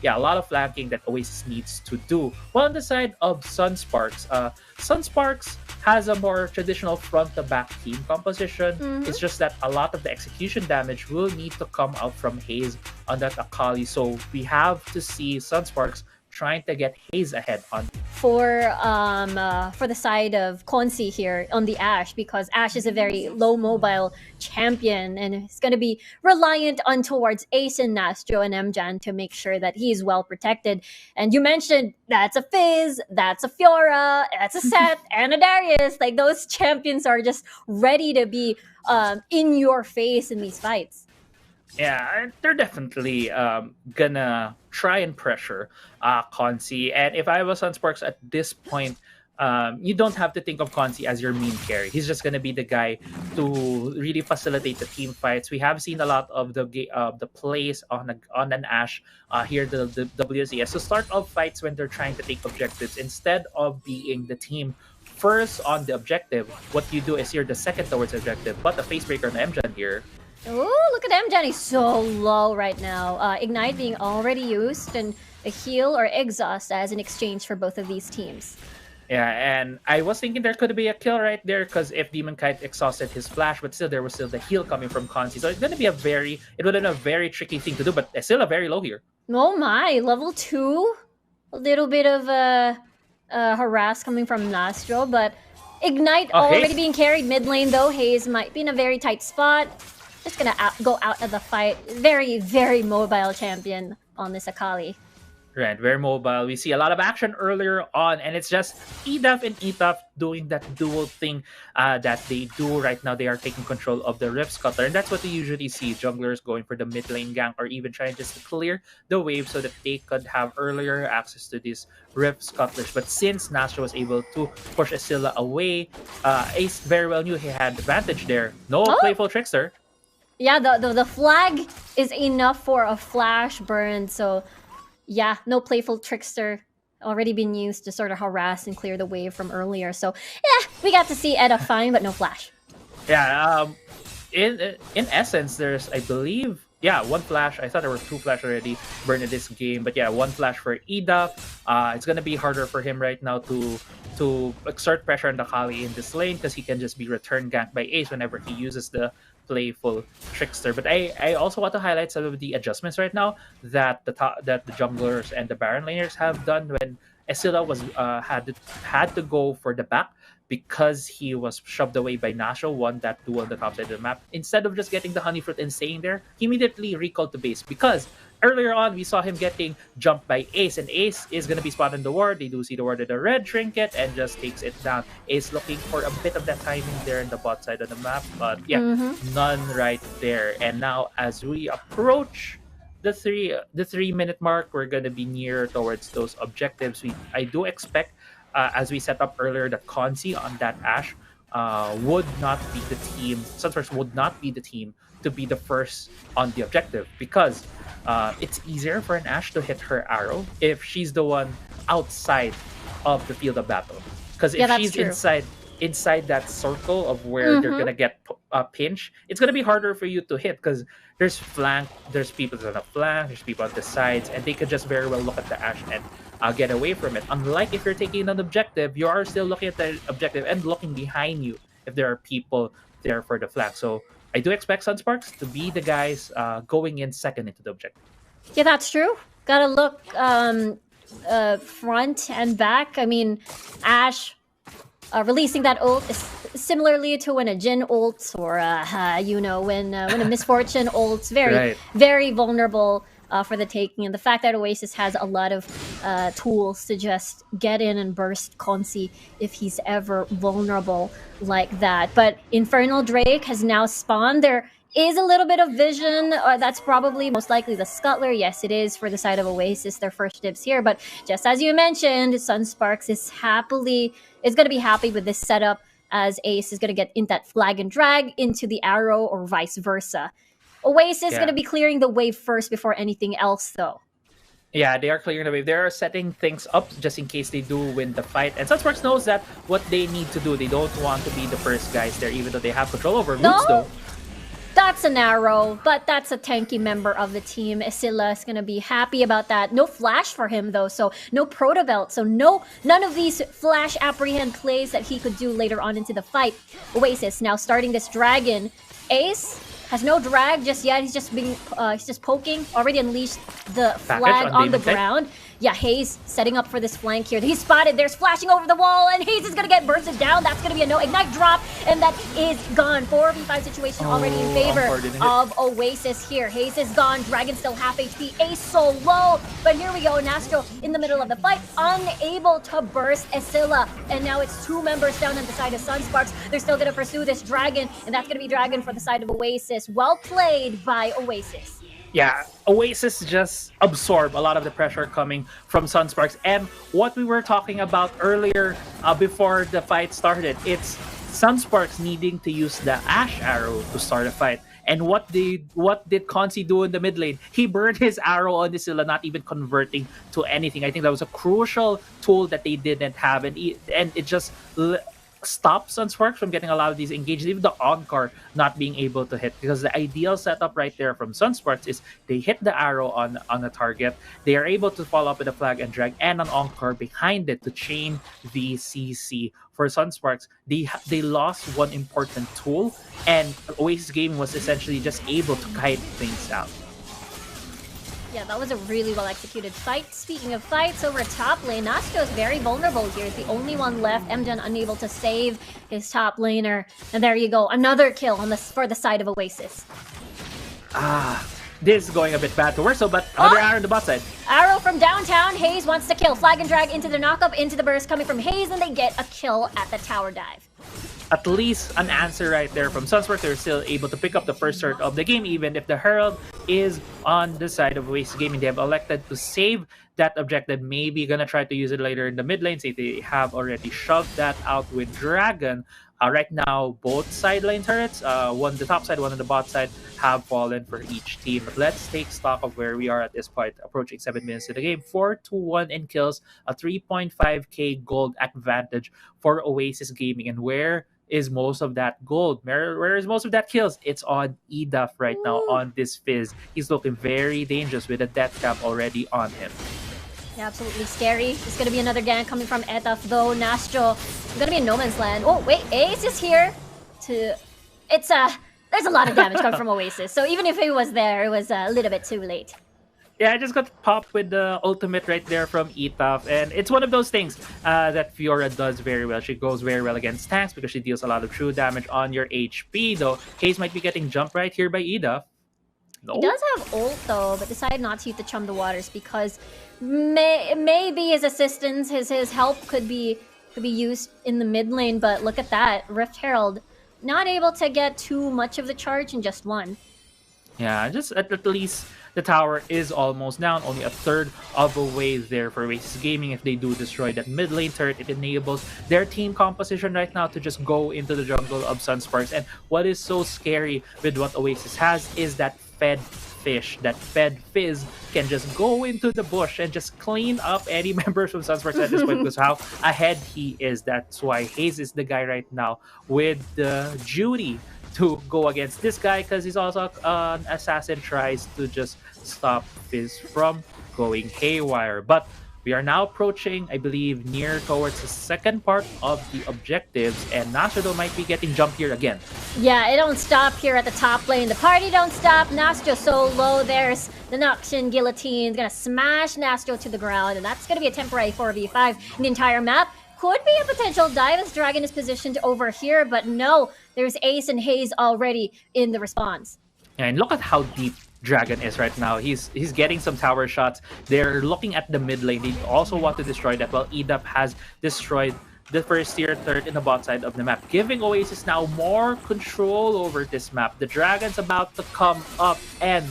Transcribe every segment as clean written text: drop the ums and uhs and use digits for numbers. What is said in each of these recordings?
yeah, a lot of flanking that Oasis needs to do. Well, on the side of Sunsparks, Sunsparks has a more traditional front-to-back team composition. Mhm. It's just that a lot of the execution damage will need to come out from Haze on that Akali. So we have to see Sunsparks trying to get Haze ahead on. For the side of Konsi here on the Ashe, because Ashe is a very low mobile champion and it's going to be reliant on towards Ace and Nastro and Mjan to make sure that he's well protected. And you mentioned that's a Fizz, that's a Fiora, that's a Seth, and a Darius. Like those champions are just ready to be in your face in these fights. Yeah, they're definitely gonna try and pressure Consi. And if I was on Sparks at this point, you don't have to think of Consi as your main carry. He's just gonna be the guy to really facilitate the team fights. We have seen a lot of the plays on an Ashe here the WCS to start off fights when they're trying to take objectives instead of being the team first on the objective. What you do is you're the second towards the objective. But the face breaker on Mjan here. Oh, look at Mjan. He's so low right now. Ignite being already used and a heal or exhaust as an exchange for both of these teams. Yeah, and I was thinking there could be a kill right there because if Demon Kite exhausted his flash, but still there was still the heal coming from Consi. So it's gonna be it would have been a very tricky thing to do, but it's still a very low here. Oh my, level 2? A little bit of harass coming from Nastro, but Ignite already being carried mid lane though. Haze might be in a very tight spot. Just gonna go out of the fight. Very, very mobile champion on this Akali. Right, very mobile. We see a lot of action earlier on, and it's just EDAF and ETAF doing that dual thing that they do right now. They are taking control of the Rift Scuttler, and that's what we usually see. Junglers going for the mid lane gank or even trying just to clear the wave so that they could have earlier access to these Rift Scuttlers. But since Nastro was able to push Asilla away, Ace very well knew he had advantage there. No playful trickster. Yeah, the flag is enough for a flash burn, so yeah, no playful trickster already been used to sort of harass and clear the wave from earlier. So yeah, we got to see Edda fine, but no flash. Yeah, in essence, there's, I believe, yeah, one flash. I thought there were two flash already burned in this game, but yeah, one flash for Ida. It's gonna be harder for him right now to exert pressure on the Kali in this lane because he can just be return ganked by Ace whenever he uses the playful trickster. But I also want to highlight some of the adjustments right now that the junglers and the Baron laners have done when Esila was had to go for the back because he was shoved away by Nashor, won that duel on the top side of the map. Instead of just getting the honey fruit and staying there, he immediately recalled to base because earlier on we saw him getting jumped by Ace, and Ace is going to be spotted in the ward. They do see the ward at the red trinket and just takes it down. Ace looking for a bit of that timing there in the bot side of the map, but yeah, none right there. And now as we approach the 3-minute mark, we're going to be near towards those objectives. I do expect, as we set up earlier, that Consi on that Ashe would not be the team. Sunsparks would not be the team to be the first on the objective because it's easier for an Ashe to hit her arrow if she's the one outside of the field of battle. Because if she's inside that circle of where they're gonna get pinched, it's gonna be harder for you to hit because there's people on the flank, there's people on the sides, and they could just very well look at the Ashe and get away from it. Unlike if you're taking an objective, you are still looking at the objective and looking behind you if there are people there for the flank. So I do expect Sunsparks to be the guys going in second into the objective. Yeah, that's true. Gotta look front and back. I mean, Ashe releasing that ult is similarly to when a Jhin ults or when a Misfortune ults. Very vulnerable for the taking. And the fact that Oasis has a lot of tools to just get in and burst Consi if he's ever vulnerable like that. But Infernal Drake has now spawned. There is a little bit of vision. That's probably most likely the Scuttler. Yes, it is for the side of Oasis, their first dibs here. But just as you mentioned, Sunsparks is going to be happy with this setup as Ace is going to get in that flag and drag into the arrow or vice versa. Oasis is going to be clearing the wave first before anything else, though. Yeah, they are clearing the wave. They are setting things up just in case they do win the fight. And Sunsparks knows that what they need to do. They don't want to be the first guys there, even though they have control over roots, though. That's an arrow, but that's a tanky member of the team. Esila is gonna be happy about that. No flash for him though, so no proto belt, so none of these flash apprehend plays that he could do later on into the fight. OASIS now starting this dragon. Ace has no drag just yet. He's just poking. Already unleashed the flag on the ground. Yeah, Hayes setting up for this flank here. He's spotted. There's flashing over the wall, and Hayes is going to get bursted down. That's going to be a no ignite drop, and that is gone. 4v5 situation already in favor of OASIS here. Hayes is gone. Dragon still half HP. Ace so low, but here we go. Nastro in the middle of the fight, unable to burst Esila, and now it's 2 members down on the side of Sunsparks. They're still going to pursue this dragon, and that's going to be dragon for the side of OASIS. Well played by OASIS. Yeah, OASIS just absorbed a lot of the pressure coming from Sunsparks. And what we were talking about earlier before the fight started, it's Sunsparks needing to use the Ash arrow to start a fight. And what did Consi do in the mid lane? He burned his arrow on Isilla, not even converting to anything. I think that was a crucial tool that they didn't have. And it just stop Sunsparks from getting a lot of these engages, even the Onkar not being able to hit, because the ideal setup right there from Sunsparks is they hit the arrow on the target, they are able to follow up with a flag and drag and an Onkar behind it to chain the CC. For Sunsparks, they lost one important tool, and OASIS Gaming was essentially just able to kite things out. Yeah, that was a really well-executed fight. Speaking of fights, over top lane, Nastro is very vulnerable here. He's the only one left. Emden unable to save his top laner. And there you go, another kill for the side of OASIS. This is going a bit bad to Urso, but another arrow on the bot side. Arrow from downtown. Hayes wants to kill. Flag and drag into the knockup, into the burst coming from Hayes, and they get a kill at the tower dive. At least an answer right there from Sunsparks. They're still able to pick up the first start of the game, even if the Herald is on the side of OASIS Gaming. They have elected to save that objective. Maybe gonna try to use it later in the mid lane, since they have already shoved that out with Dragon. Right now, both side lane turrets, one on the top side, one on the bot side, have fallen for each team. But let's take stock of where we are at this point, approaching 7 minutes to the game. 4-1 in kills, a 3.5k gold advantage for OASIS Gaming. And where is most of that gold? Where is most of that kills? It's on EDAF right now on this Fizz. He's looking very dangerous with a death cap already on him. Yeah, absolutely scary. It's gonna be another gank coming from EDAF though. Nastro gonna be in no man's land. Oh wait, Ace is here there's a lot of damage coming from OASIS. So even if he was there, it was a little bit too late. Yeah, I just got popped with the ultimate right there from ETAF, and it's one of those things that Fiora does very well. She goes very well against tanks because she deals a lot of true damage on your HP, though Hayes might be getting jumped right here by ETAF. No. He does have ult though, but decided not to use the Chum the Waters because maybe his assistance, his help could be used in the mid lane, but look at that. Rift Herald not able to get too much of the charge in just one. Yeah, just at least the tower is almost down, only a third of a way there for OASIS Gaming. If they do destroy that mid lane turret, it enables their team composition right now to just go into the jungle of Sunsparks. And what is so scary with what OASIS has is that fed fish, that fed Fizz can just go into the bush and just clean up any members from Sunsparks at this point because how ahead he is. That's why Hayes is the guy right now with the duty to go against this guy, because he's also an assassin, tries to just stop Fizz from going haywire. But we are now approaching, I believe, near towards the second part of the objectives, and Nastro might be getting jumped here again. Yeah, it don't stop here at the top lane. The party don't stop. Nastro so low. There's the Noxian Guillotine. Gonna smash Nastro to the ground, and that's gonna be a temporary 4v5 in the entire map. Could be a potential dive as Dragon is positioned over here, but no, there's Ace and Hayes already in the response. And look at how deep Dragon is right now. He's getting some tower shots. They're looking at the mid lane. They also want to destroy that, while EDAP has destroyed the first tier third in the bot side of the map, giving OASIS now more control over this map. The Dragon's about to come up, and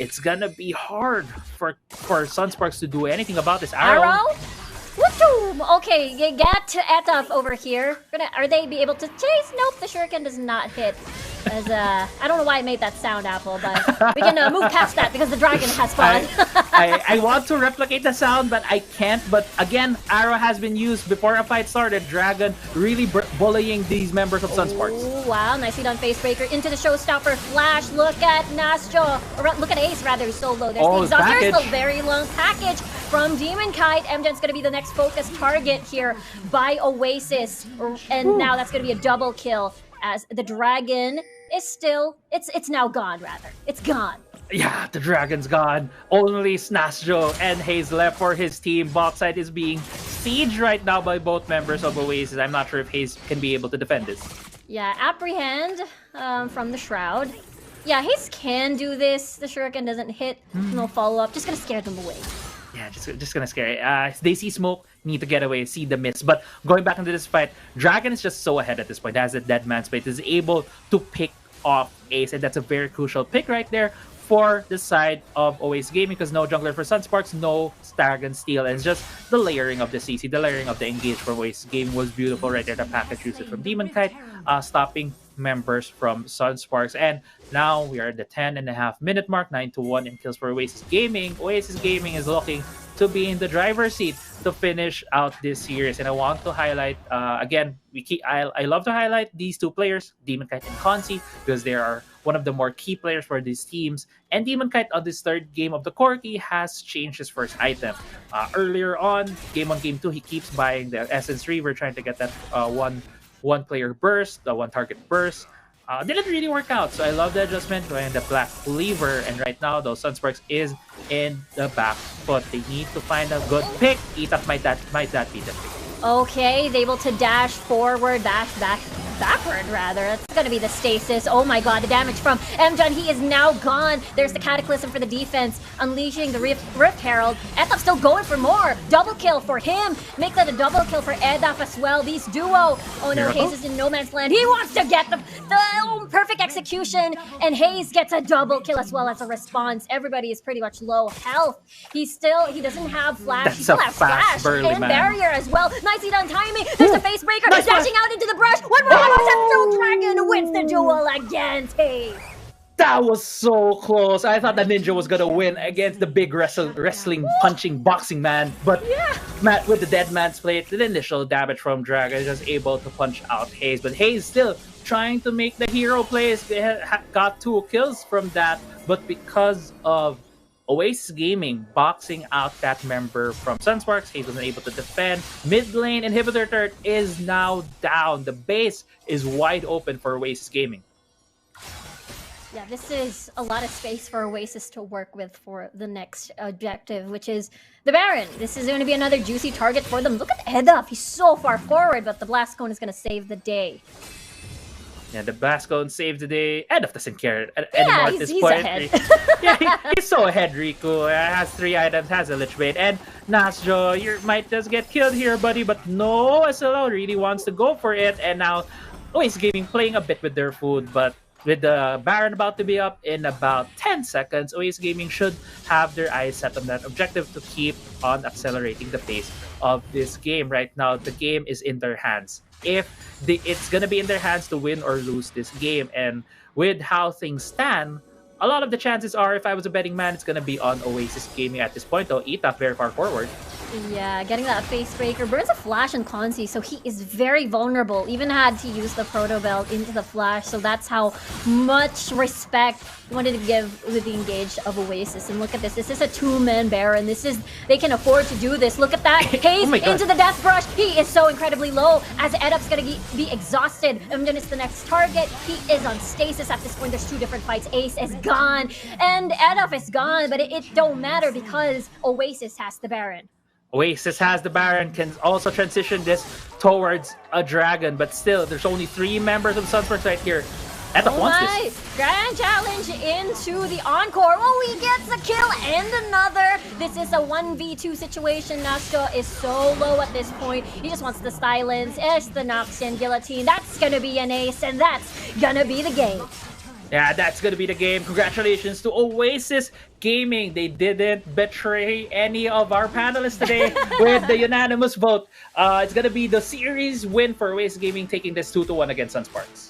it's gonna be hard for Sunsparks to do anything about this arrow. Woochoom! Okay, you get to ETAF over here. Are they be able to chase? Nope, the shuriken does not hit. As I don't know why I made that sound, Apple, but we can move past that because the dragon has fun. I want to replicate the sound, but I can't. But again, arrow has been used before a fight started. Dragon really bullying these members of Sunsparks. Oh, wow, nicely done, Facebreaker into the showstopper flash. Look at Nastro, or look at Ace rather, solo. There's the exhaust. There's the very long package from Demon Kite. MGen's gonna be the next focus target here by OASIS, and now that's gonna be a double kill as the dragon is still, it's now gone rather. It's gone. Yeah, the dragon's gone. Only Snasjo and Hayes left for his team. Bot side is being sieged right now by both members of OASIS. I'm not sure if Hayes can be able to defend this. Yeah, apprehend from the Shroud. Yeah, Hayes can do this. The Shuriken doesn't hit. No follow-up. Just gonna scare them away. Yeah, just gonna scare it. They see smoke, need to get away, see the miss. But going back into this fight, Dragon is just so ahead at this point. Has a dead man's plate, is able to pick off Ace, and that's a very crucial pick right there for the side of OASIS Gaming, because no jungler for Sunsparks, no Dragon Steel, and it's just the layering of the CC, the layering of the engage from OASIS Gaming was beautiful right there. The package usage from Demon Kite, stopping members from Sunsparks. And now we are at the 10.5-minute mark, 9-1 in kills for OASIS Gaming. OASIS Gaming is looking to be in the driver's seat to finish out this series. And I want to highlight, again, I love to highlight these two players, Demon Kite and Consi, because they are one of the more key players for these teams. And Demon Kite on this third game of the Corki has changed his first item. Earlier on, game 1, game 2, he keeps buying the Essence Reaver, trying to get that one player burst, the one target burst. Didn't really work out, so I love the adjustment going the Black Cleaver. And right now, though, Sunsparks is in the back foot. They need to find a good pick. Etap might that be the pick. Okay, he's able to dash forward, backward rather. That's gonna be the stasis. Oh my god, the damage from MGen. He is now gone. There's the Cataclysm for the defense, unleashing the Rift Herald. Edap still going for more. Double kill for him. Make that a double kill for Edap as well. These duo. Oh no, Hayes is in no man's land. He wants to get the perfect execution, and Hayes gets a double kill as well as a response. Everybody is pretty much low health. He doesn't have flash. He still has flash and barrier as well. Nicely done timing. There's the Facebreaker dashing out into the brush. One more Sentinel Dragon wins the duel against Hayes. That was so close. I thought the ninja was gonna win against the big wrestling, punching, boxing man. But Matt with the dead man's plate, the initial damage from Dragon is just able to punch out Hayes. But Hayes still trying to make the hero plays. They got 2 kills from that. But because of OASIS Gaming boxing out that member from Sunsparks, he wasn't able to defend. Mid lane inhibitor turret is now down. The base is wide open for OASIS Gaming. Yeah, this is a lot of space for OASIS to work with for the next objective, which is the Baron. This is going to be another juicy target for them. Look at Edap. He's so far forward, but the Blast Cone is going to save the day. Yeah, the Blast Cone saved the day. Edap doesn't care anymore at this he's point. Ahead. Yeah, he's so ahead, Riku. Has 3 items, has a Lich Bait. And Nasjo, you might just get killed here, buddy. But no, SLO really wants to go for it. And now, OASIS Gaming playing a bit with their food. But with the Baron about to be up in about 10 seconds, OASIS Gaming should have their eyes set on that objective to keep on accelerating the pace of this game. Right now, the game is in their hands. It's going to be in their hands to win or lose this game. And with how things stand, a lot of the chances are, if I was a betting man, it's going to be on OASIS Gaming at this point, though Etap very far forward. Yeah, getting that Facebreaker. Burns a flash on Consi, so he is very vulnerable. Even had to use the Proto Belt into the flash, so that's how much respect he wanted to give with the engage of OASIS. And look at this. This is a 2-man Baron. They can afford to do this. Look at that. Hayes into the Death Brush. He is so incredibly low as Edup's going to be exhausted. And then it's the next target. He is on stasis at this point. There's 2 different fights. Ace is gone and Edup is gone, but it don't matter because OASIS has the Baron. OASIS has the Baron, can also transition this towards a dragon, but still, there's only 3 members of Sunsparks right here. Edap wants this. Grand challenge into the encore. Oh, he gets a kill and another. This is a 1v2 situation. Nastro is so low at this point. He just wants the silence. It's the Noxian Guillotine. That's gonna be an ace, and that's gonna be the game. Yeah, that's going to be the game. Congratulations to OASIS Gaming. They didn't betray any of our panelists today with the unanimous vote. It's going to be the series win for OASIS Gaming, taking this 2-1 against Sunsparks.